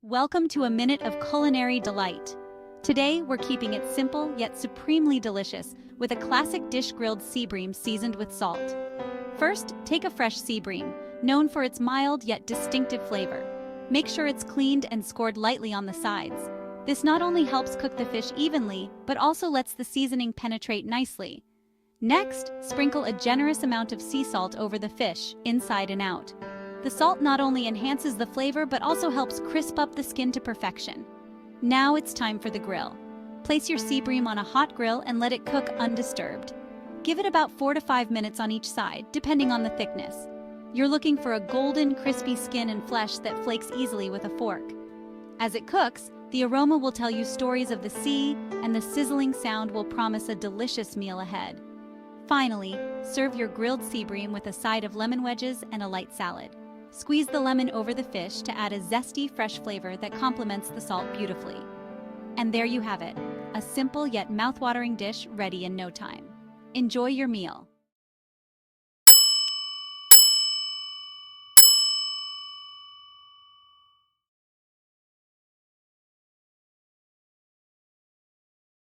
Welcome to a minute of culinary delight. Today, we're keeping it simple yet supremely delicious with a classic dish grilled Seabream seasoned with salt. First, take a fresh Seabream, known for its mild yet distinctive flavor. Make sure it's cleaned and scored lightly on the sides. This not only helps cook the fish evenly, but also lets the seasoning penetrate nicely. Next, sprinkle a generous amount of sea salt over the fish, inside and out. The salt not only enhances the flavor but also helps crisp up the skin to perfection. Now it's time for the grill. Place your Seabream on a hot grill and let it cook undisturbed. Give it about 4 to 5 minutes on each side, depending on the thickness. You're looking for a golden, crispy skin and flesh that flakes easily with a fork. As it cooks, the aroma will tell you stories of the sea, and the sizzling sound will promise a delicious meal ahead. Finally, serve your grilled Seabream with a side of lemon wedges and a light salad. Squeeze the lemon over the fish to add a zesty, fresh flavor that complements the salt beautifully. And there you have it, a simple yet mouth-watering dish ready in no time. Enjoy your meal.